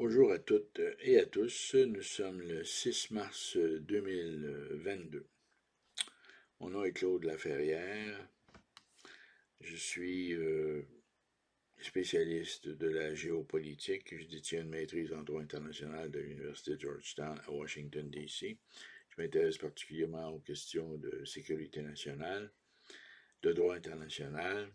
Bonjour à toutes et à tous, nous sommes le 6 mars 2022. Mon nom est Claude Laferrière, je suis spécialiste de la géopolitique, je détiens une maîtrise en droit international de l'Université de Georgetown à Washington, D.C. Je m'intéresse particulièrement aux questions de sécurité nationale, de droit international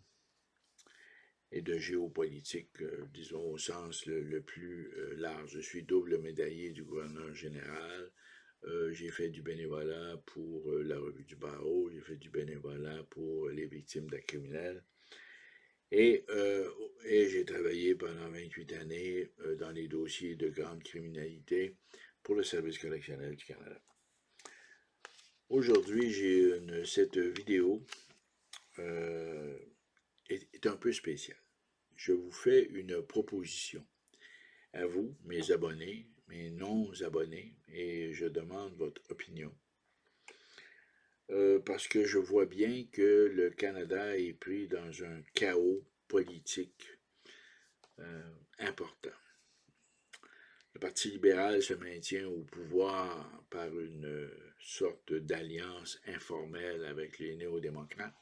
et de géopolitique, disons au sens le plus large. Je suis double médaillé du gouverneur général. J'ai fait du bénévolat pour la revue du barreau, j'ai fait du bénévolat pour les victimes d'actes criminels et, euh, et j'ai travaillé pendant 28 années dans les dossiers de grande criminalité pour le Service correctionnel du Canada. Aujourd'hui, cette vidéo euh, est un peu spéciale. Je vous fais une proposition à vous, mes abonnés, mes non-abonnés, et je demande votre opinion. Parce que je vois bien que le Canada est pris dans un chaos politique important. Le Parti libéral se maintient au pouvoir par une sorte d'alliance informelle avec les néo-démocrates,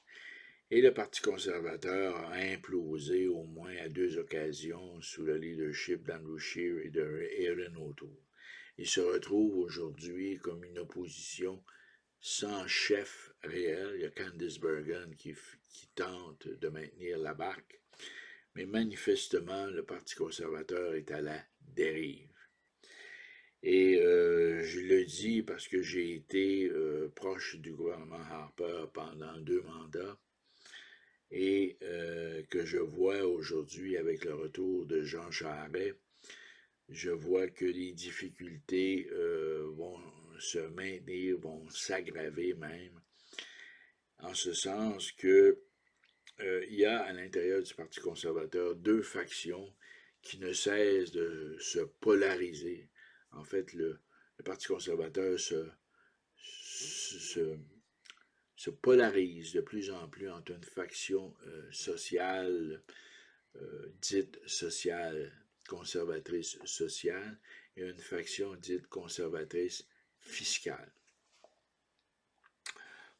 et le Parti conservateur a implosé au moins à deux occasions sous le leadership d'Andrew Scheer et de Erin O'Toole. Il se retrouve aujourd'hui comme une opposition sans chef réel. Il y a Candice Bergen qui tente de maintenir la barque, mais manifestement, le Parti conservateur est à la dérive. Et je le dis parce que j'ai été proche du gouvernement Harper pendant 2 mandats et que je vois aujourd'hui avec le retour de Jean Charest, je vois que les difficultés vont se maintenir, vont s'aggraver même, en ce sens que il y a à l'intérieur du Parti conservateur deux factions qui ne cessent de se polariser. En fait, le Parti conservateur se, se polarise de plus en plus entre une faction sociale, dite sociale, conservatrice sociale, et une faction dite conservatrice fiscale.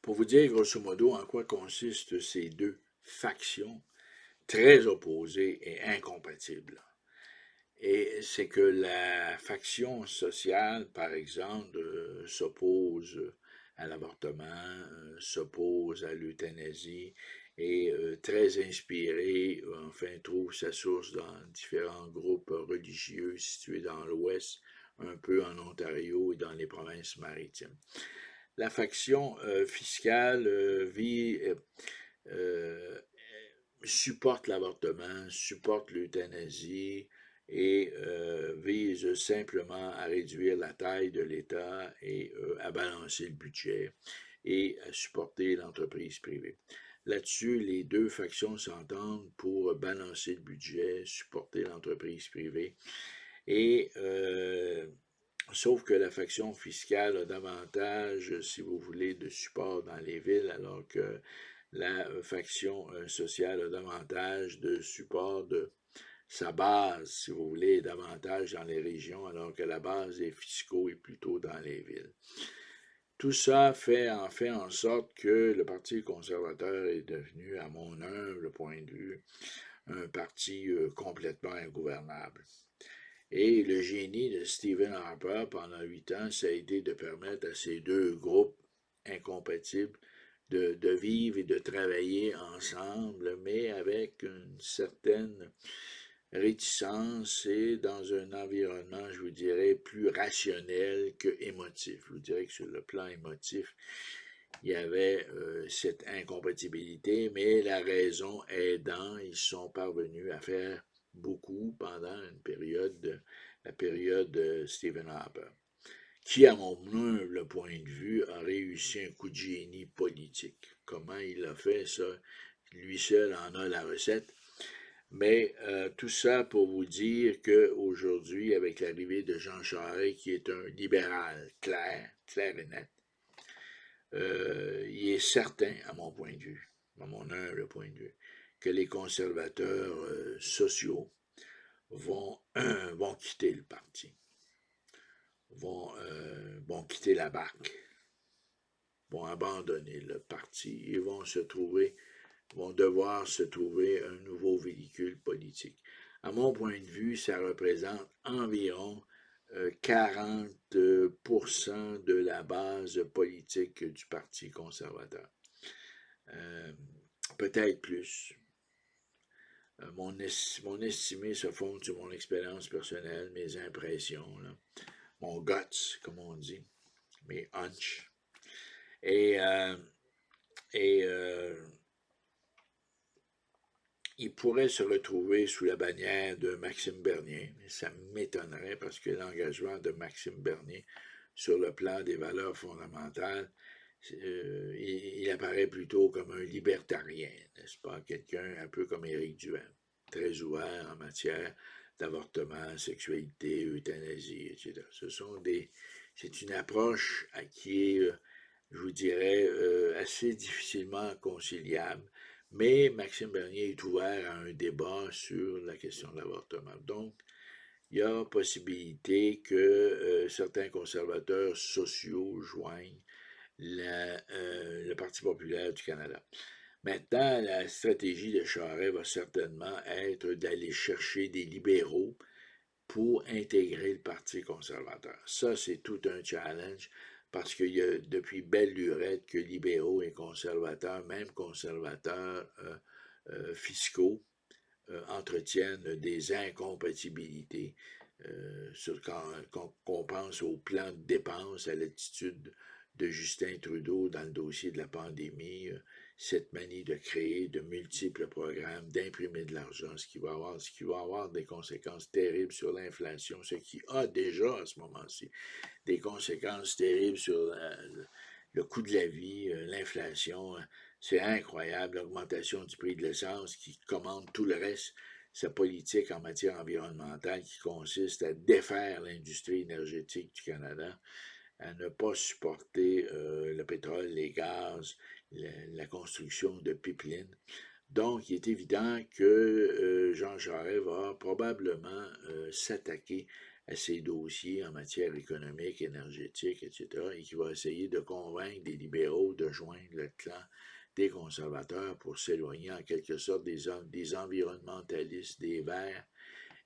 Pour vous dire grosso modo en quoi consistent ces deux factions très opposées et incompatibles. Et c'est que la faction sociale, par exemple, s'oppose à l'avortement, s'oppose à l'euthanasie, et très inspirée, enfin, trouve sa source dans différents groupes religieux situés dans l'Ouest, un peu en Ontario et dans les provinces maritimes. La faction fiscale euh, supporte l'avortement, supporte l'euthanasie et vise simplement à réduire la taille de l'État et à balancer le budget et à supporter l'entreprise privée. Là-dessus, les deux factions s'entendent pour balancer le budget, supporter l'entreprise privée et sauf que la faction fiscale a davantage, si vous voulez, de support dans les villes, alors que la faction sociale a davantage de support de sa base, si vous voulez, davantage dans les régions, alors que la base des fiscaux est plutôt dans les villes. Tout ça fait en sorte que le Parti conservateur est devenu, à mon humble point de vue, un parti complètement ingouvernable. Et le génie de Stephen Harper pendant 8 ans, ça a été de permettre à ces deux groupes incompatibles de vivre et de travailler ensemble, mais avec une certaine réticence et dans un environnement, je vous dirais, plus rationnel que émotif. Je vous dirais que sur le plan émotif, il y avait cette incompatibilité, mais la raison aidant, ils sont parvenus à faire beaucoup pendant une période, la période de Stephen Harper, qui, à mon humble point de vue, a réussi un coup de génie politique. Comment il a fait ça? Lui seul en a la recette. Mais tout ça pour vous dire qu'aujourd'hui, avec l'arrivée de Jean Charest, qui est un libéral clair et net, il est certain, à mon point de vue, à mon humble point de vue, que les conservateurs sociaux vont, vont quitter le parti, vont quitter la BAQ, vont abandonner le parti et vont devoir se trouver un nouveau véhicule politique. À mon point de vue, ça représente environ 40% de la base politique du Parti conservateur. Peut-être plus. Mon estimé se fonde sur mon expérience personnelle, mes impressions, là, mon guts, comme on dit, mes hunch. Et il pourrait se retrouver sous la bannière de Maxime Bernier. Ça m'étonnerait parce que l'engagement de Maxime Bernier sur le plan des valeurs fondamentales, il apparaît plutôt comme un libertarien, n'est-ce pas? Quelqu'un un peu comme Éric Duhem, très ouvert en matière d'avortement, sexualité, euthanasie, etc. C'est une approche qui est, je vous dirais, assez difficilement conciliable. Mais Maxime Bernier est ouvert à un débat sur la question de l'avortement. Donc, il y a possibilité que certains conservateurs sociaux joignent le Parti populaire du Canada. Maintenant, la stratégie de Charest va certainement être d'aller chercher des libéraux pour intégrer le Parti conservateur. Ça, c'est tout un challenge parce qu'il y a depuis belle lurette que libéraux et conservateurs, même conservateurs fiscaux, entretiennent des incompatibilités. Quand on pense au plan de dépenses, à l'attitude de Justin Trudeau dans le dossier de la pandémie, cette manie de créer de multiples programmes, d'imprimer de l'argent, ce qui va avoir des conséquences terribles sur l'inflation, ce qui a déjà à ce moment-ci des conséquences terribles sur le coût de la vie, l'inflation. C'est incroyable, l'augmentation du prix de l'essence qui commande tout le reste. Sa politique en matière environnementale qui consiste à défaire l'industrie énergétique du Canada, à ne pas supporter le pétrole, les gaz, la construction de pipelines. Donc, il est évident que Jean Charest va probablement s'attaquer à ces dossiers en matière économique, énergétique, etc., et qui va essayer de convaincre des libéraux de joindre le clan des conservateurs pour s'éloigner en quelque sorte des environnementalistes, des Verts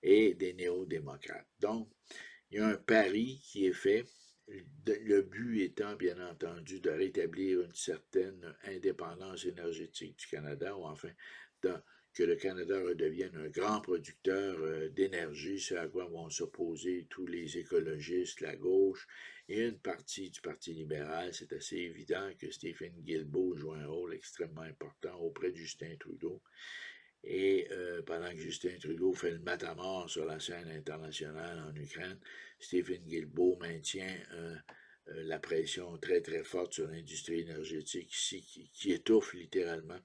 et des néo-démocrates. Donc, il y a un pari qui est fait, le but étant bien entendu de rétablir une certaine indépendance énergétique du Canada, ou enfin que le Canada redevienne un grand producteur d'énergie, ce à quoi vont s'opposer tous les écologistes, la gauche et une partie du Parti libéral. C'est assez évident que Stephen Guilbeault joue un rôle extrêmement important auprès de Justin Trudeau. Et pendant que Justin Trudeau fait le matamor sur la scène internationale en Ukraine, Stephen Guilbeault maintient la pression très très forte sur l'industrie énergétique ici, qui étouffe littéralement.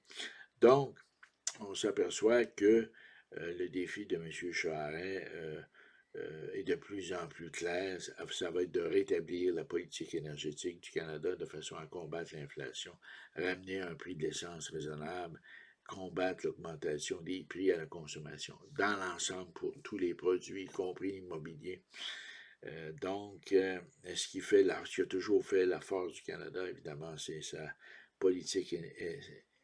Donc, on s'aperçoit que le défi de M. Charest est de plus en plus clair. Ça va être de rétablir la politique énergétique du Canada de façon à combattre l'inflation, ramener un prix de l'essence raisonnable, combattre l'augmentation des prix à la consommation dans l'ensemble pour tous les produits, y compris l'immobilier. Donc, ce qui a toujours fait la force du Canada, évidemment, c'est sa politique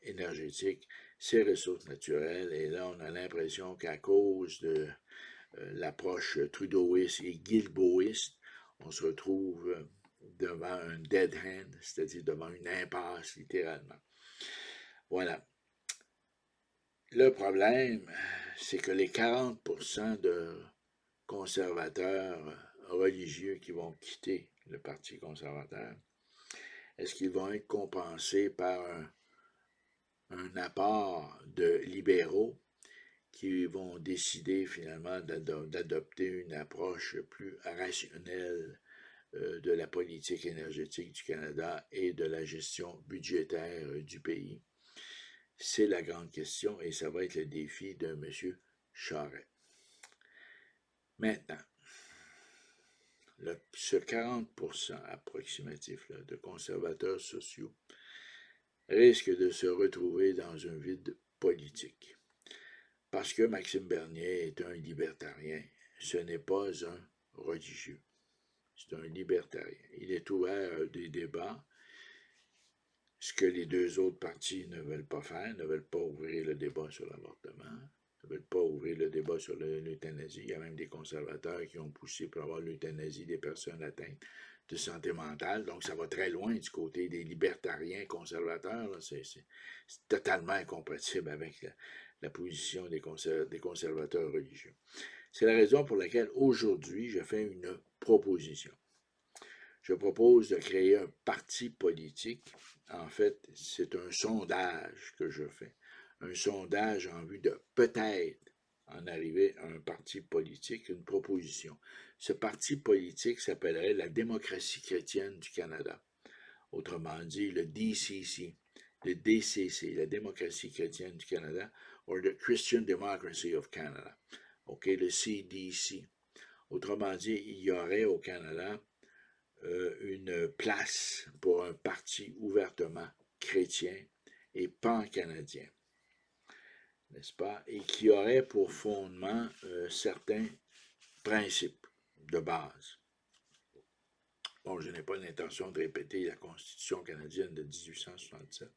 énergétique, ses ressources naturelles. Et là, on a l'impression qu'à cause de l'approche trudeauiste et guilbeauiste, on se retrouve devant un dead hand, c'est-à-dire devant une impasse, littéralement. Voilà. Le problème, c'est que les 40% de conservateurs religieux qui vont quitter le Parti conservateur, est-ce qu'ils vont être compensés par un apport de libéraux qui vont décider finalement d'adopter une approche plus rationnelle de la politique énergétique du Canada et de la gestion budgétaire du pays? C'est la grande question et ça va être le défi de M. Charest. Maintenant, ce 40% approximatif là, de conservateurs sociaux risque de se retrouver dans un vide politique. parce que Maxime Bernier est un libertarien. Ce n'est pas un religieux. C'est un libertarien. Il est ouvert à des débats, ce que les deux autres partis ne veulent pas faire, ne veulent pas ouvrir le débat sur l'avortement, ne veulent pas ouvrir le débat sur l'euthanasie. Il y a même des conservateurs qui ont poussé pour avoir l'euthanasie des personnes atteintes de santé mentale. Donc, ça va très loin du côté des libertariens conservateurs. C'est totalement incompatible avec la position des conservateurs religieux. C'est la raison pour laquelle aujourd'hui, je fais une proposition. Je propose de créer un parti politique. En fait, c'est un sondage que je fais. Un sondage en vue de peut-être en arriver à un parti politique, une proposition. Ce parti politique s'appellerait la démocratie chrétienne du Canada. Autrement dit, le DCC, le DCC, la démocratie chrétienne du Canada, ou the Christian Democracy of Canada. OK, le CDC. Autrement dit, il y aurait au Canada une place pour un parti ouvertement chrétien et pan-canadien, n'est-ce pas, et qui aurait pour fondement certains principes de base. Bon, je n'ai pas l'intention de répéter la Constitution canadienne de 1867.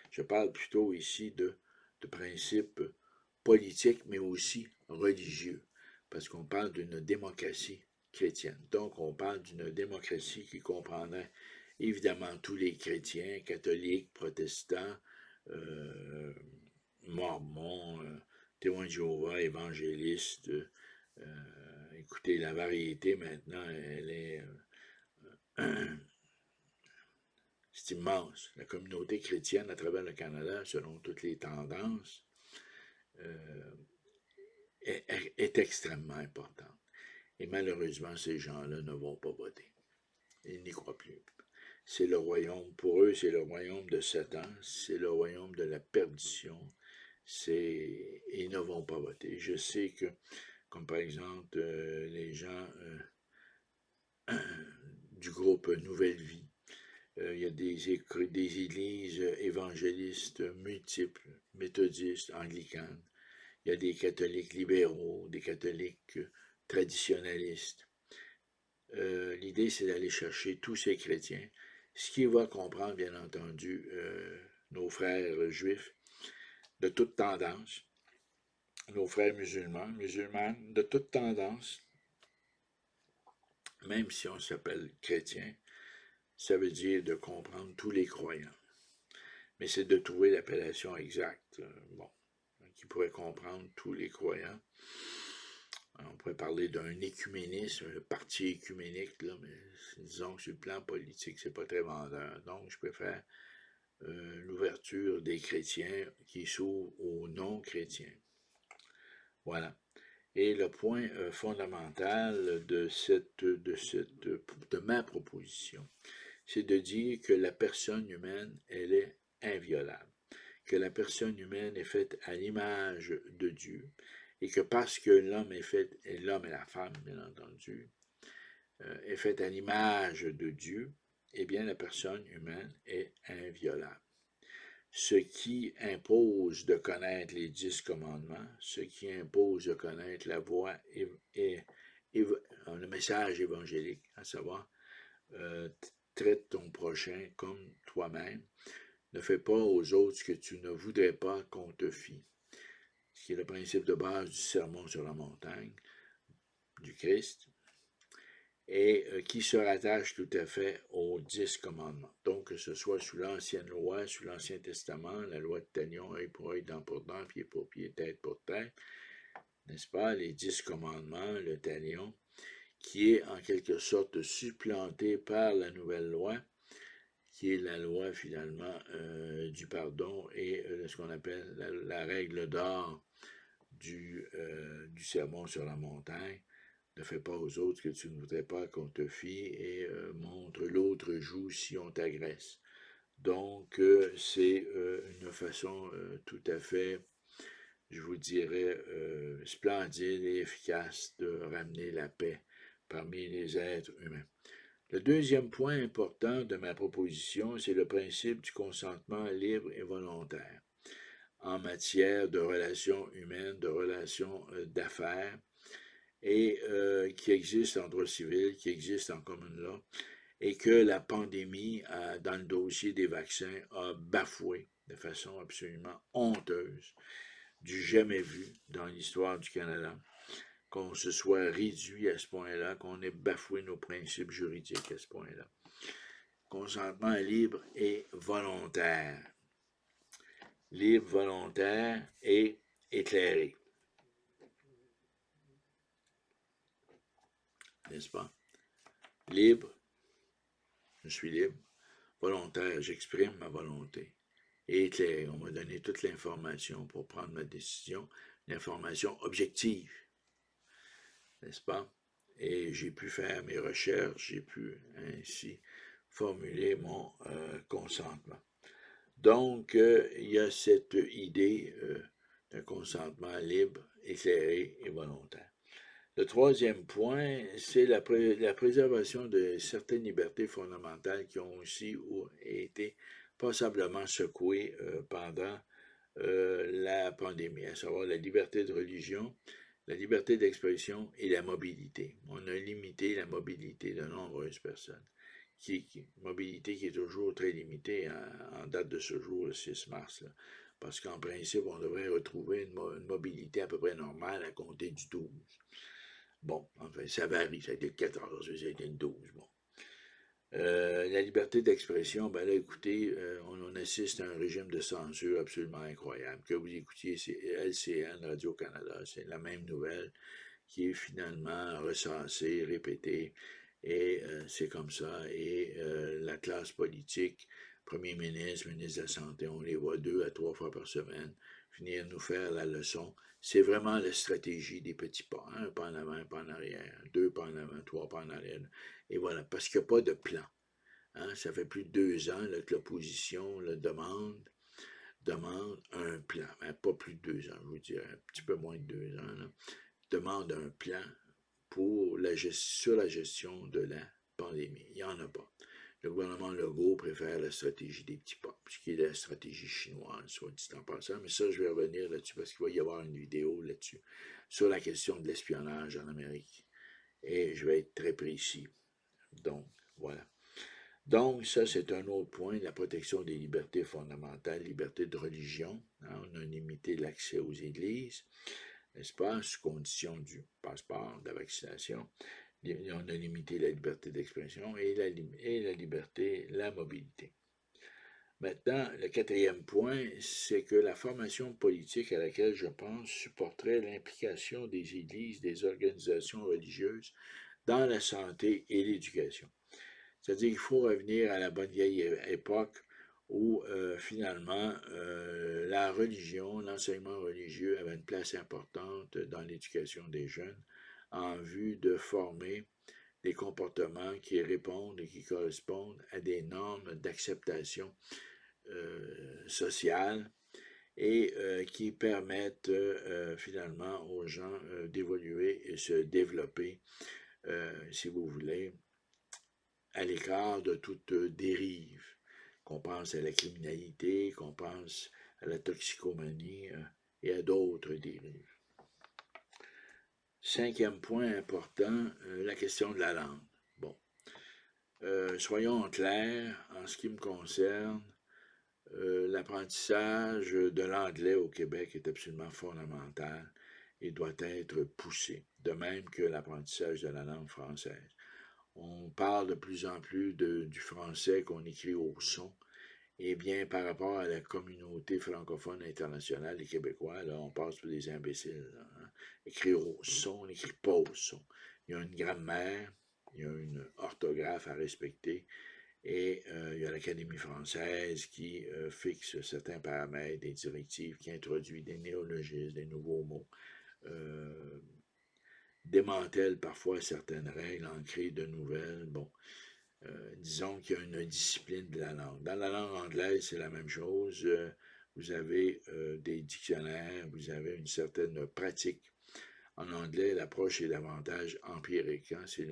Je parle plutôt ici de principes politiques, mais aussi religieux, parce qu'on parle d'une démocratie chrétienne. Donc, on parle d'une démocratie qui comprendrait évidemment tous les chrétiens, catholiques, protestants, mormons, témoins de Jéhovah, évangélistes. Écoutez, la variété maintenant, elle est... c'est immense. La communauté chrétienne à travers le Canada, selon toutes les tendances, est extrêmement importante. Et malheureusement, ces gens-là ne vont pas voter. Ils n'y croient plus. C'est le royaume, pour eux, c'est le royaume de Satan, c'est le royaume de la perdition. Ils ne vont pas voter. Je sais que, comme par exemple, les gens du groupe Nouvelle Vie, il y a des églises évangélistes multiples, méthodistes, anglicanes. Il y a des catholiques libéraux, des catholiques traditionnalistes. L'idée, c'est d'aller chercher tous ces chrétiens, ce qui va comprendre, bien entendu, nos frères juifs de toute tendance, nos frères musulmanes de toute tendance, même si on s'appelle chrétien, ça veut dire de comprendre tous les croyants. Mais c'est de trouver l'appellation exacte, qui pourrait comprendre tous les croyants. On pourrait parler d'un écuménisme, le parti écuménique, là, mais disons que sur le plan politique, c'est pas très vendeur. Donc, je préfère l'ouverture des chrétiens qui s'ouvre aux non-chrétiens. Voilà. Et le point fondamental de ma proposition, c'est de dire que la personne humaine, elle est inviolable, que la personne humaine est faite à l'image de Dieu, et que parce que l'homme est fait, et l'homme et la femme, bien entendu, est faite à l'image de Dieu, eh bien la personne humaine est inviolable. Ce qui impose de connaître les 10 commandements, ce qui impose de connaître la voie et le message évangélique, à savoir, traite ton prochain comme toi-même, ne fais pas aux autres ce que tu ne voudrais pas qu'on te fît, ce qui est le principe de base du sermon sur la montagne du Christ, et qui se rattache tout à fait aux 10 commandements. Donc, que ce soit sous l'ancienne loi, sous l'Ancien Testament, la loi de Talion, œil pour œil, dent pour dent, pied pour pied, tête pour tête, n'est-ce pas, les 10 commandements, le Talion, qui est en quelque sorte supplanté par la nouvelle loi, qui est la loi finalement du pardon et ce qu'on appelle la règle d'or du sermon sur la montagne. Ne fais pas aux autres ce que tu ne voudrais pas qu'on te fît et montre l'autre joue si on t'agresse. Donc, c'est une façon tout à fait, je vous dirais, splendide et efficace de ramener la paix parmi les êtres humains. Le deuxième point important de ma proposition, c'est le principe du consentement libre et volontaire. en matière de relations humaines, de relations d'affaires, et qui existe en droit civil, qui existe en common law, et que la pandémie, dans le dossier des vaccins, a bafoué de façon absolument honteuse, du jamais vu dans l'histoire du Canada, qu'on se soit réduit à ce point-là, qu'on ait bafoué nos principes juridiques à ce point-là. Consentement libre et volontaire. Libre, volontaire et éclairé. N'est-ce pas? Libre, je suis libre. Volontaire, j'exprime ma volonté. Et éclairé, on m'a donné toute l'information pour prendre ma décision, l'information objective. N'est-ce pas? Et j'ai pu faire mes recherches, j'ai pu ainsi formuler mon consentement. Donc, il y a cette idée d'un consentement libre, éclairé et volontaire. Le troisième point, c'est la préservation de certaines libertés fondamentales qui ont aussi été passablement secouées pendant la pandémie, à savoir la liberté de religion, la liberté d'expression et la mobilité. On a limité la mobilité de nombreuses personnes. Mobilité qui est toujours très limitée en date de ce jour, le 6 mars, là, parce qu'en principe, on devrait retrouver une mobilité à peu près normale à compter du 12. Bon, enfin, ça varie, ça a été le 14, ça a été le 12, bon. La liberté d'expression, ben là, écoutez, on assiste à un régime de censure absolument incroyable. Que vous écoutiez, c'est LCN, Radio-Canada, c'est la même nouvelle qui est finalement recensée, répétée, et c'est comme ça. Et la classe politique, premier ministre, ministre de la Santé, on les voit 2 à 3 fois par semaine venir nous faire la leçon. C'est vraiment la stratégie des petits pas. Un pas en avant, un pas en arrière, 2 pas en avant, 3 pas en arrière. Et voilà, parce qu'il n'y a pas de plan. Hein? Ça fait plus de 2 ans là, que l'opposition le demande un plan. Mais pas plus de 2 ans, je vous dirais, un petit peu moins de 2 ans. Là. Demande un plan sur la gestion de la pandémie. Il n'y en a pas. Le gouvernement Legault préfère la stratégie des petits pas, ce qui est la stratégie chinoise, soit dit en passant. Mais ça, je vais revenir là-dessus parce qu'il va y avoir une vidéo là-dessus sur la question de l'espionnage en Amérique. Et je vais être très précis. Donc, voilà. Donc, ça, c'est un autre point, la protection des libertés fondamentales, liberté de religion. Hein, on a limité l'accès aux églises, n'est-ce pas, sous condition du passeport, de la vaccination. On a limité la liberté d'expression et la liberté, la mobilité. Maintenant, le quatrième point, c'est que la formation politique à laquelle je pense supporterait l'implication des églises, des organisations religieuses dans la santé et l'éducation. C'est-à-dire qu'il faut revenir à la bonne vieille époque où finalement la religion, l'enseignement religieux avait une place importante dans l'éducation des jeunes en vue de former des comportements qui répondent et qui correspondent à des normes d'acceptation sociale et qui permettent finalement aux gens d'évoluer et se développer, si vous voulez, à l'écart de toute dérive, qu'on pense à la criminalité, qu'on pense à la toxicomanie et à d'autres dérives. Cinquième point important, la question de la langue. Bon, soyons clairs, en ce qui me concerne, l'apprentissage de l'anglais au Québec est absolument fondamental et doit être poussé, de même que l'apprentissage de la langue française. On parle de plus en plus du français qu'on écrit au son. Eh bien, par rapport à la communauté francophone internationale, les Québécois, là, on passe pour des imbéciles. Là, hein? Écrire au son, on n'écrit pas au son. Il y a une grammaire, il y a une orthographe à respecter, et il y a l'Académie française qui fixe certains paramètres, des directives, qui introduit des néologismes, des nouveaux mots, démantèle parfois certaines règles, en crée de nouvelles. Bon, disons qu'il y a une discipline de la langue. Dans la langue anglaise, c'est la même chose. Vous avez des dictionnaires, vous avez une certaine pratique. En anglais, l'approche est davantage empirique. Hein? C'est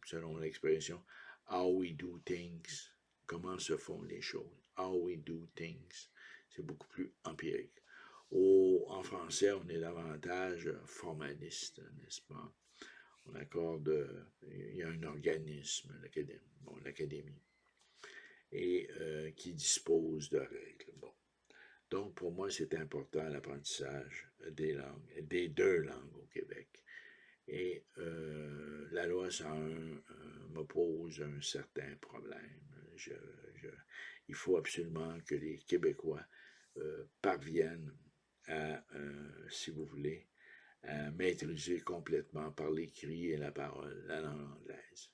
selon l'expression « how we do things », comment se font les choses. « How we do things », c'est beaucoup plus empirique. En français, on est davantage formaliste, n'est-ce pas? On accorde, il y a un organisme, l'Académie, et qui dispose de règles. Bon. Donc, pour moi, c'est important l'apprentissage des langues, des deux langues au Québec. Et la loi 101 me pose un certain problème. Il faut absolument que les Québécois parviennent à, si vous voulez, à maîtriser complètement par l'écrit et la parole la langue anglaise.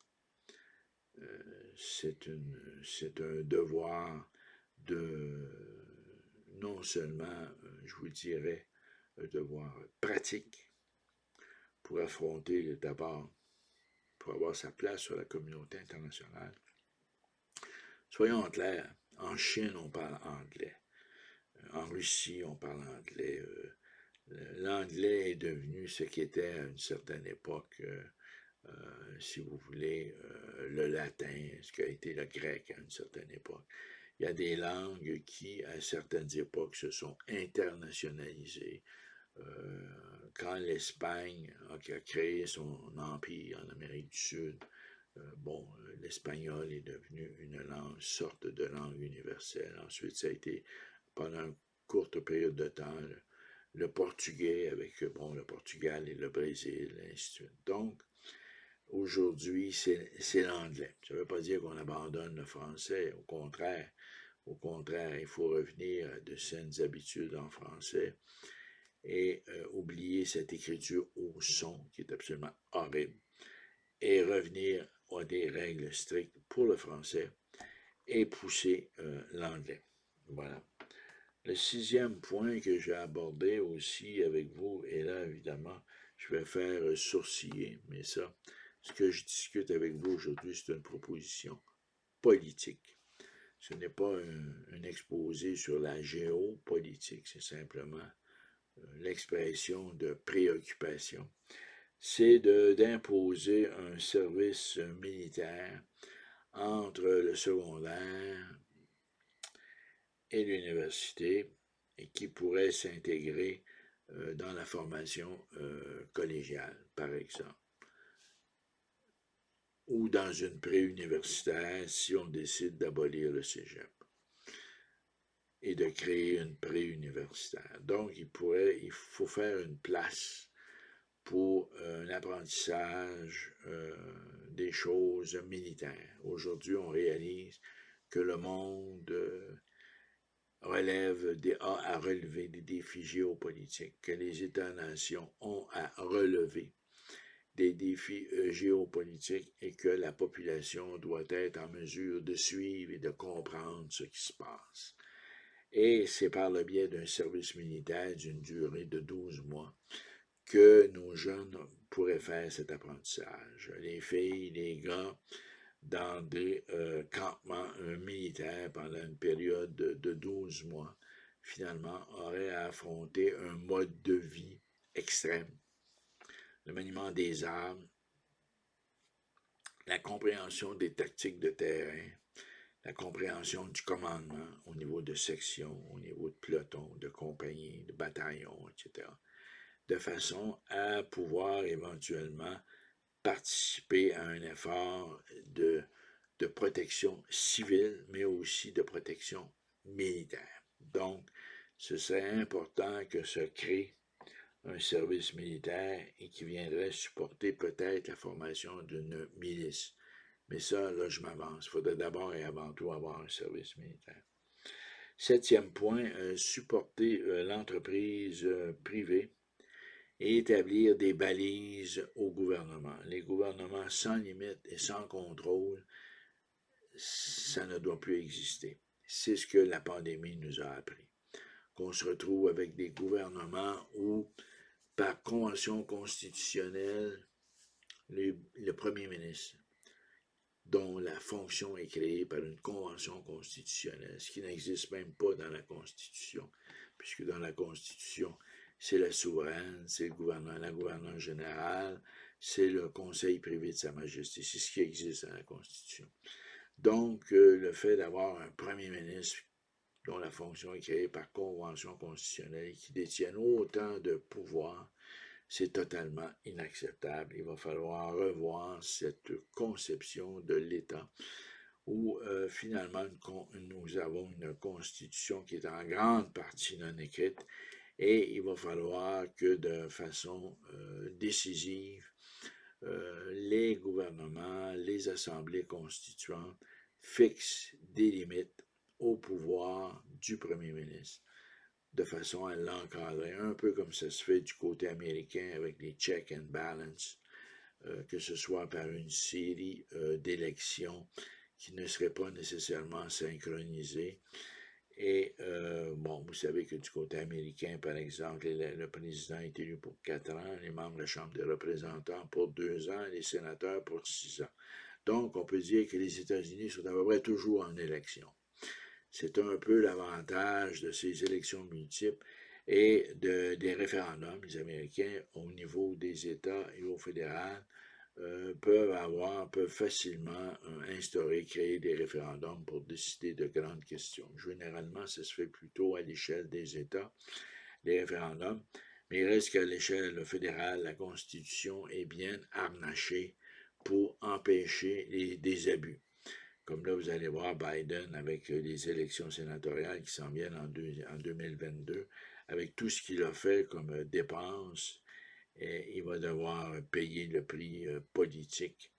C'est un devoir de, non seulement, je vous dirais, un devoir pratique pour affronter d'abord, pour avoir sa place sur la communauté internationale. Soyons clairs, en Chine, on parle anglais. En Russie, on parle anglais. L'anglais est devenu ce qui était à une certaine époque, si vous voulez, le latin, ce qui a été le grec à une certaine époque. Il y a des langues qui, à certaines époques, se sont internationalisées. Quand l'Espagne a créé son empire en Amérique du Sud, l'espagnol est devenu une sorte de langue universelle. Ensuite, ça a été, pendant une courte période de temps, le portugais avec, le Portugal et le Brésil, et ainsi de suite. Donc, aujourd'hui, c'est l'anglais. Ça ne veut pas dire qu'on abandonne le français. Au contraire, il faut revenir à de saines habitudes en français et oublier cette écriture au son qui est absolument horrible et revenir à des règles strictes pour le français et pousser l'anglais. Voilà. Le 6e point que j'ai abordé aussi avec vous, et là, évidemment, je vais faire sourciller, mais ça, ce que je discute avec vous aujourd'hui, c'est une proposition politique. Ce n'est pas un exposé sur la géopolitique, c'est simplement l'expression de préoccupation. C'est d'imposer un service militaire entre le secondaire et l'université et qui pourrait s'intégrer dans la formation collégiale, par exemple, ou dans une préuniversitaire si on décide d'abolir le cégep et de créer une préuniversitaire. Donc, il faut faire une place pour un apprentissage des choses militaires. Aujourd'hui, on réalise que le monde a à relever des défis géopolitiques, que les États-nations ont à relever des défis géopolitiques et que la population doit être en mesure de suivre et de comprendre ce qui se passe. Et c'est par le biais d'un service militaire d'une durée de 12 mois que nos jeunes pourraient faire cet apprentissage. Les filles, les gars, dans des campements militaires pendant une période de 12 mois, finalement, auraient à affronter un mode de vie extrême. Le maniement des armes, la compréhension des tactiques de terrain, la compréhension du commandement au niveau de section, au niveau de peloton, de compagnie, de bataillon, etc., de façon à pouvoir éventuellement participer à un effort de protection civile, mais aussi de protection militaire. Donc, ce serait important que se crée un service militaire et qui viendrait supporter peut-être la formation d'une milice. Mais ça, là, je m'avance. Il faudrait d'abord et avant tout avoir un service militaire. 7e point, supporter l'entreprise privée et établir des balises au gouvernement. Les gouvernements sans limite et sans contrôle, ça ne doit plus exister. C'est ce que la pandémie nous a appris. Qu'on se retrouve avec des gouvernements où, par convention constitutionnelle, le premier ministre, dont la fonction est créée par une convention constitutionnelle, ce qui n'existe même pas dans la Constitution, puisque dans la Constitution, c'est la souveraine, c'est le gouverneur, la gouverneure générale, c'est le conseil privé de Sa Majesté, c'est ce qui existe dans la Constitution. Donc, le fait d'avoir un premier ministre dont la fonction est créée par convention constitutionnelle, qui détiennent autant de pouvoir, c'est totalement inacceptable. Il va falloir revoir cette conception de l'État où finalement nous avons une constitution qui est en grande partie non écrite et il va falloir que de façon décisive, les gouvernements, les assemblées constituantes fixent des limites au pouvoir du premier ministre de façon à l'encadrer, un peu comme ça se fait du côté américain avec les check and balance, que ce soit par une série d'élections qui ne seraient pas nécessairement synchronisées. Et bon, vous savez que du côté américain, par exemple, le président est élu pour 4 ans, les membres de la Chambre des représentants pour 2 ans, les sénateurs pour 6 ans. Donc, on peut dire que les États-Unis sont à peu près toujours en élection. C'est un peu l'avantage de ces élections multiples et des référendums. Les Américains, au niveau des États et au fédéral, peuvent facilement instaurer, créer des référendums pour décider de grandes questions. Généralement, ça se fait plutôt à l'échelle des États, les référendums, mais il reste qu'à l'échelle fédérale, la Constitution est bien harnachée pour empêcher des abus. Comme là, vous allez voir Biden avec les élections sénatoriales qui s'en viennent en 2022, avec tout ce qu'il a fait comme dépenses, et il va devoir payer le prix politique.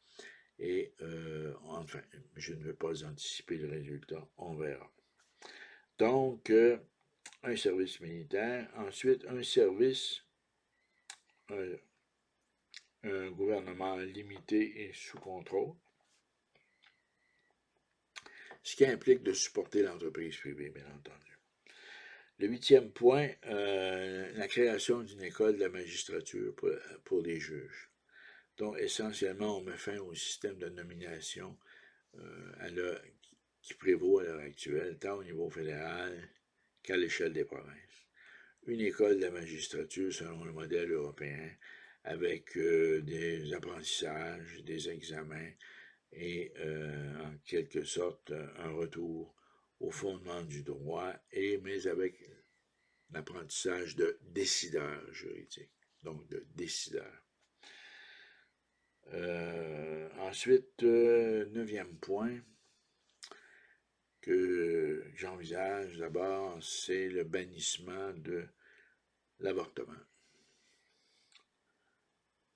Et enfin, je ne veux pas anticiper le résultat, on verra. Donc, un service militaire, ensuite un service, un gouvernement limité et sous contrôle, ce qui implique de supporter l'entreprise privée, bien entendu. Le 8e point, la création d'une école de la magistrature pour les juges. Donc, essentiellement, on met fin au système de nomination qui prévaut à l'heure actuelle, tant au niveau fédéral qu'à l'échelle des provinces. Une école de la magistrature selon le modèle européen, avec des apprentissages, des examens et en quelque sorte un retour au fondement du droit, mais avec l'apprentissage de décideurs juridiques, donc de décideurs. Ensuite, 9e point que j'envisage d'abord, c'est le bannissement de l'avortement.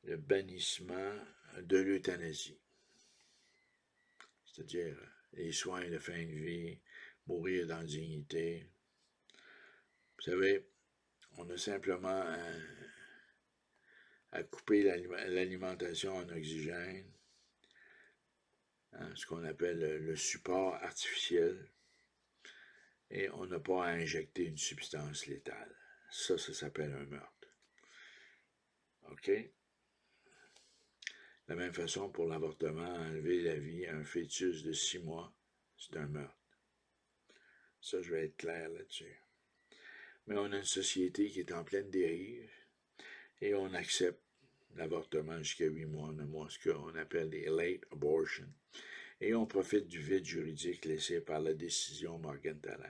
Le bannissement de l'euthanasie. C'est-à-dire les soins de fin de vie, mourir dans la dignité. Vous savez, on a simplement à couper l'alimentation en oxygène, ce qu'on appelle le support artificiel, et on n'a pas à injecter une substance létale. Ça s'appelle un meurtre. OK? De la même façon, pour l'avortement, enlever la vie à un fœtus de 6 mois, c'est un meurtre. Ça, je vais être clair là-dessus. Mais on a une société qui est en pleine dérive et on accepte l'avortement jusqu'à 8 mois, 9 mois, ce qu'on appelle des late abortions. Et on profite du vide juridique laissé par la décision Morgentaler.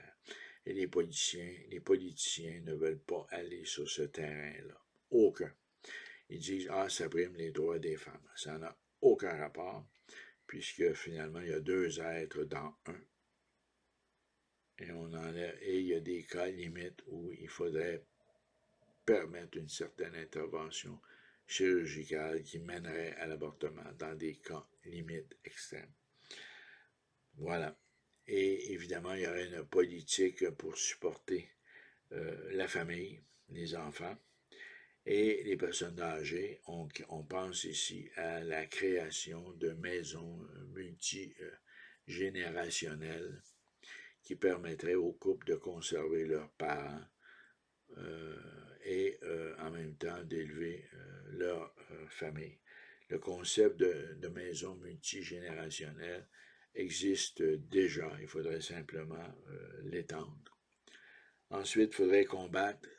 Et les politiciens ne veulent pas aller sur ce terrain-là. Aucun. Ils disent, ça brime les droits des femmes. Ça n'a aucun rapport, puisque finalement, il y a 2 êtres dans un. Et il y a des cas limites où il faudrait permettre une certaine intervention chirurgicale qui mènerait à l'avortement dans des cas limites extrêmes. Voilà. Et évidemment, il y aurait une politique pour supporter la famille, les enfants et les personnes âgées. On pense ici à la création de maisons multigénérationnelles qui permettraient aux couples de conserver leurs parents et en même temps d'élever leur famille. Le concept de maison multigénérationnelle existe déjà, il faudrait simplement l'étendre. Ensuite, il faudrait combattre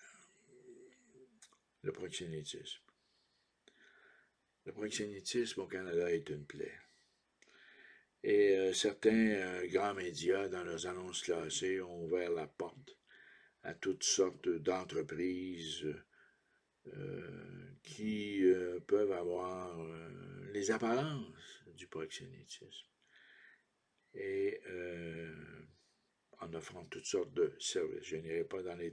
le proxénétisme. Le proxénétisme au Canada est une plaie. Et certains grands médias, dans leurs annonces classées, ont ouvert la porte à toutes sortes d'entreprises qui peuvent avoir les apparences du proxénétisme. Et en offrant toutes sortes de services. Je n'irai pas dans les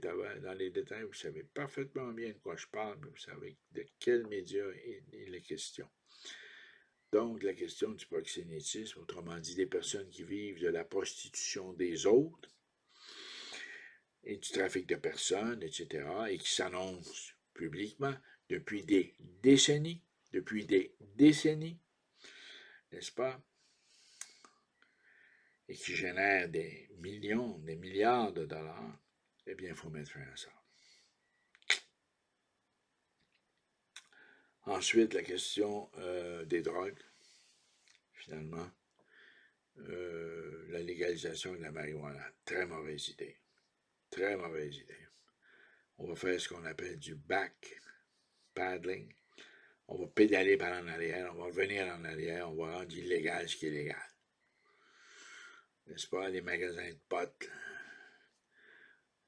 détails, vous savez parfaitement bien de quoi je parle, mais vous savez de quels médias il est question. Donc, la question du proxénétisme, autrement dit, des personnes qui vivent de la prostitution des autres et du trafic de personnes, etc., et qui s'annoncent publiquement depuis des décennies, n'est-ce pas, et qui génèrent des millions, des milliards de dollars, eh bien, il faut mettre fin à ça. Ensuite, la question des drogues, finalement. La légalisation de la marijuana, très mauvaise idée. Très mauvaise idée. On va faire ce qu'on appelle du backpaddling. On va pédaler par en arrière, on va revenir en arrière, on va rendre illégal ce qui est légal. N'est-ce pas, les magasins de potes?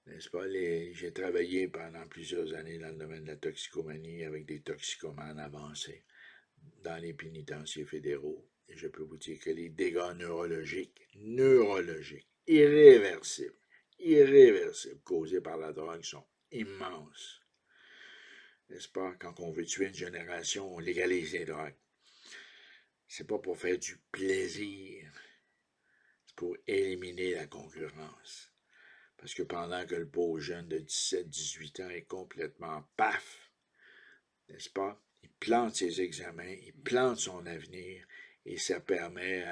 N'est-ce pas, j'ai travaillé pendant plusieurs années dans le domaine de la toxicomanie avec des toxicomanes avancés dans les pénitenciers fédéraux. Et je peux vous dire que les dégâts neurologiques, irréversibles, causés par la drogue sont immenses. N'est-ce pas? Quand on veut tuer une génération, on légalise les drogues. C'est pas pour faire du plaisir, c'est pour éliminer la concurrence. Parce que pendant que le beau jeune de 17-18 ans est complètement paf, n'est-ce pas? Il plante ses examens, il plante son avenir, et ça permet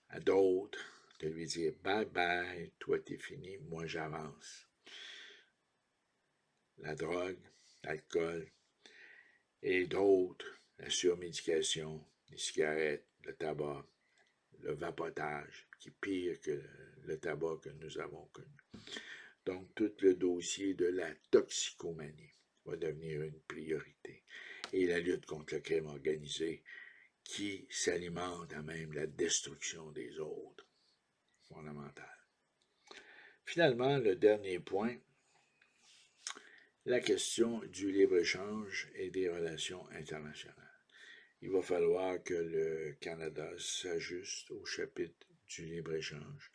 à d'autres de lui dire « Bye bye, toi t'es fini, moi j'avance ». La drogue, l'alcool et d'autres, la surmédication, les cigarettes, le tabac, le vapotage, qui est pire que le tabac que nous avons connu. Donc, tout le dossier de la toxicomanie va devenir une priorité. Et la lutte contre le crime organisé qui s'alimente à même la destruction des autres. Fondamental. Finalement, le dernier point, la question du libre-échange et des relations internationales. Il va falloir que le Canada s'ajuste au chapitre du libre-échange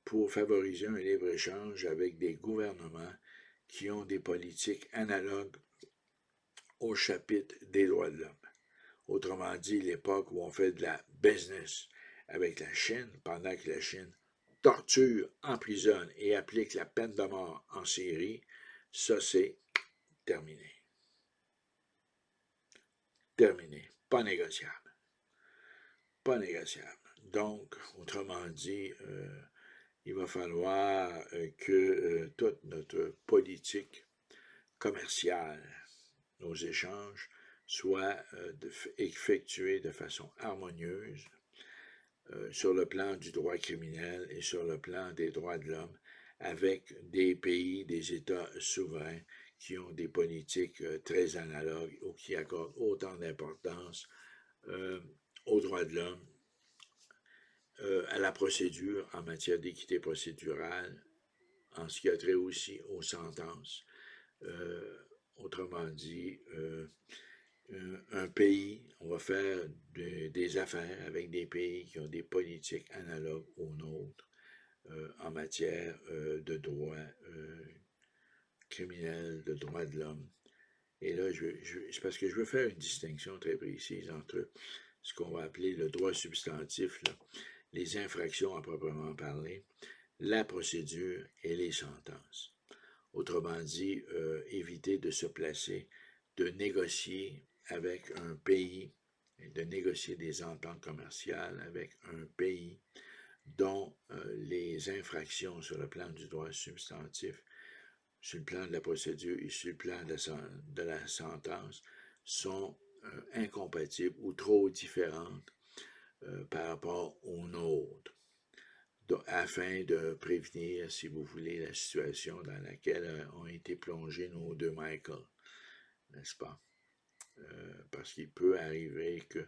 pour favoriser un libre-échange avec des gouvernements qui ont des politiques analogues au chapitre des droits de l'homme. Autrement dit, l'époque où on fait de la business avec la Chine, pendant que la Chine torture, emprisonne et applique la peine de mort en série, ça c'est terminé. Terminé. Pas négociable. Pas négociable. Donc, autrement dit, il va falloir que toute notre politique commerciale, nos échanges, soient effectués de façon harmonieuse sur le plan du droit criminel et sur le plan des droits de l'homme, avec des pays, des États souverains qui ont des politiques très analogues ou qui accordent autant d'importance aux droits de l'homme, à la procédure en matière d'équité procédurale, en ce qui a trait aussi aux sentences. Autrement dit, un pays, on va faire des affaires avec des pays qui ont des politiques analogues aux nôtres en matière de droit criminel, de droits de l'homme. Et là, c'est parce que je veux faire une distinction très précise entre ce qu'on va appeler le droit substantif, là, les infractions à proprement parler, la procédure et les sentences. Autrement dit, éviter de se placer, de négocier avec un pays, de négocier des ententes commerciales avec un pays dont les infractions sur le plan du droit substantif, sur le plan de la procédure et sur le plan de la sentence sont incompatibles ou trop différentes par rapport aux nôtres, afin de prévenir, si vous voulez, la situation dans laquelle ont été plongés nos deux Michael, n'est-ce pas? Parce qu'il peut arriver que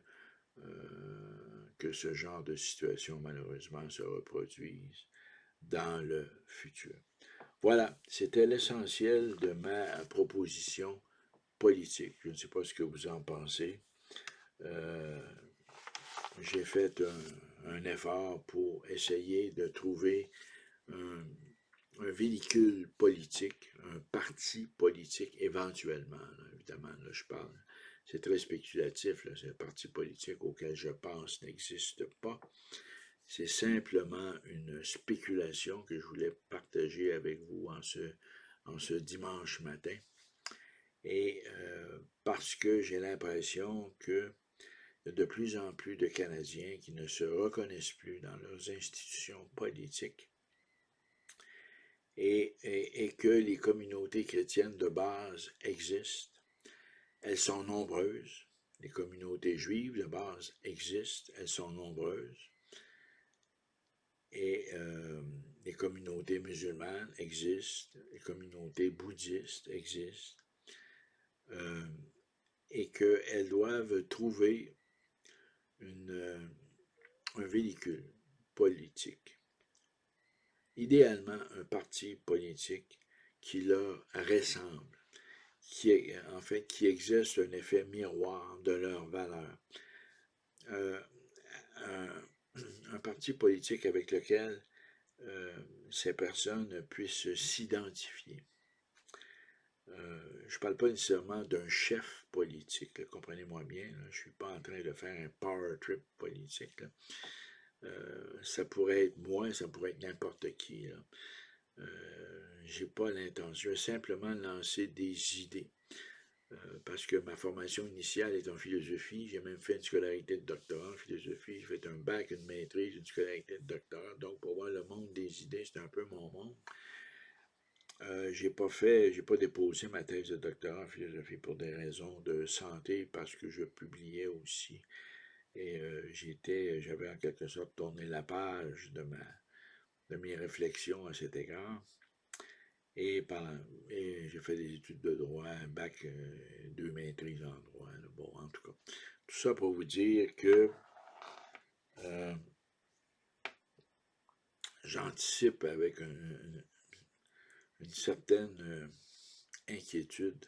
que ce genre de situation, malheureusement, se reproduise dans le futur. Voilà, c'était l'essentiel de ma proposition politique. Je ne sais pas ce que vous en pensez. J'ai fait un effort pour essayer de trouver un véhicule politique, un parti politique éventuellement, là, évidemment, là, je parle. C'est très spéculatif, c'est un parti politique auquel je pense n'existe pas. C'est simplement une spéculation que je voulais partager avec vous en ce dimanche matin. Et parce que j'ai l'impression qu'il y a de plus en plus de Canadiens qui ne se reconnaissent plus dans leurs institutions politiques et que les communautés chrétiennes de base existent. Elles sont nombreuses. Les communautés juives de base existent. Elles sont nombreuses. Et les communautés musulmanes existent. Les communautés bouddhistes existent. Et qu'elles doivent trouver un véhicule politique. Idéalement, un parti politique qui leur ressemble, qui exerce un effet miroir de leurs valeurs. Un parti politique avec lequel ces personnes puissent s'identifier. Je ne parle pas nécessairement d'un chef politique, comprenez-moi bien, là, je ne suis pas en train de faire un power trip politique. Ça pourrait être moi, ça pourrait être n'importe qui. J'ai pas l'intention, je vais simplement lancer des idées. Parce que ma formation initiale est en philosophie, j'ai même fait une scolarité de doctorat en philosophie, j'ai fait un bac, une maîtrise, une scolarité de doctorat, donc pour voir le monde des idées, c'est un peu mon monde. J'ai pas déposé ma thèse de doctorat en philosophie pour des raisons de santé, parce que je publiais aussi. Et j'avais en quelque sorte tourné la page de mes réflexions à cet égard. Et j'ai fait des études de droit, un bac, 2 maîtrises en droit. Là. Bon, en tout cas, tout ça pour vous dire que j'anticipe avec une certaine inquiétude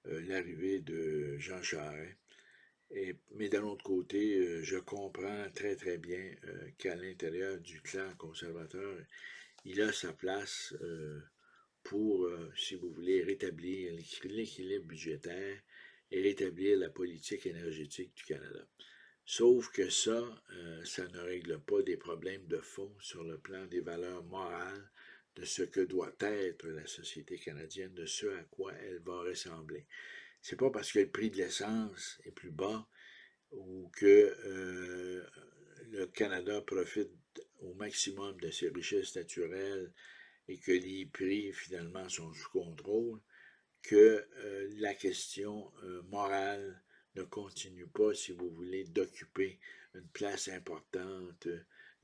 l'arrivée de Jean Charest. Mais d'un autre côté, je comprends très très bien qu'à l'intérieur du clan conservateur, il a sa place pour, si vous voulez, rétablir l'équilibre budgétaire et rétablir la politique énergétique du Canada. Sauf que ça ne règle pas des problèmes de fond sur le plan des valeurs morales, de ce que doit être la société canadienne, de ce à quoi elle va ressembler. C'est pas parce que le prix de l'essence est plus bas ou que le Canada profite au maximum de ses richesses naturelles et que les prix finalement sont sous contrôle, que la question morale ne continue pas, si vous voulez, d'occuper une place importante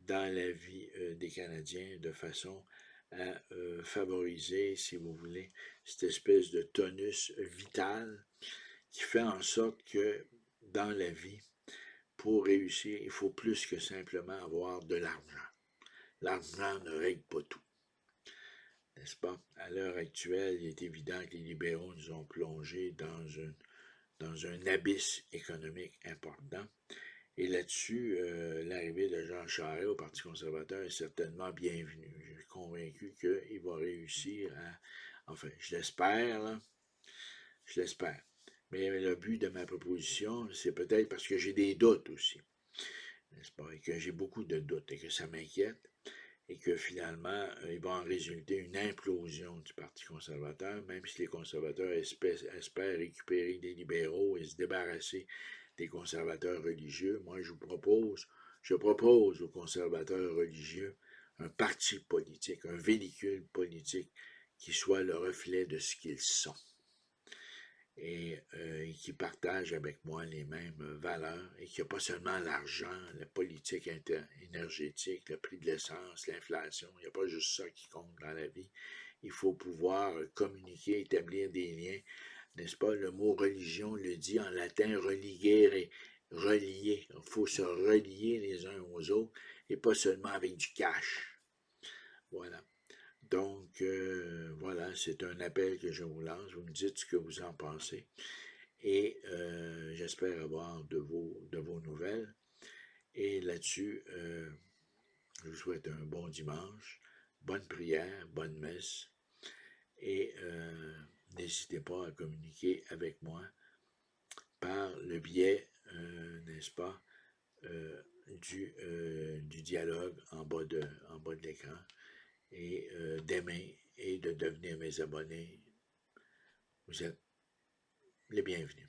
dans la vie des Canadiens de façon à favoriser, si vous voulez, cette espèce de tonus vital qui fait en sorte que dans la vie, pour réussir, il faut plus que simplement avoir de l'argent. L'argent ne règle pas tout. N'est-ce pas? À l'heure actuelle, il est évident que les libéraux nous ont plongés dans un abysse économique important. Et là-dessus, l'arrivée de Jean Charest au Parti conservateur est certainement bienvenue. Je suis convaincu qu'il va réussir à... Enfin, je l'espère, là. Je l'espère. Mais le but de ma proposition, c'est peut-être parce que j'ai des doutes aussi. N'est-ce pas? Et que j'ai beaucoup de doutes et que ça m'inquiète. Et que finalement, il va en résulter une implosion du Parti conservateur, même si les conservateurs espèrent récupérer des libéraux et se débarrasser des conservateurs religieux. Moi, je propose aux conservateurs religieux un parti politique, un véhicule politique qui soit le reflet de ce qu'ils sont et qui partagent avec moi les mêmes valeurs et qu'il n'y a pas seulement l'argent, la politique énergétique, le prix de l'essence, l'inflation, il n'y a pas juste ça qui compte dans la vie. Il faut pouvoir communiquer, établir des liens, n'est-ce pas? Le mot religion le dit en latin religere, reliés. Il faut se relier les uns aux autres et pas seulement avec du cash. Voilà. Donc, voilà, c'est un appel que je vous lance. Vous me dites ce que vous en pensez. Et j'espère avoir de vos nouvelles. Et là-dessus, je vous souhaite un bon dimanche, bonne prière, bonne messe. Et n'hésitez pas à communiquer avec moi par le biais, n'est-ce pas, du dialogue en bas de l'écran et d'aimer et de devenir mes abonnés. Vous êtes les bienvenus.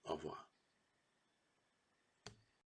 Au revoir.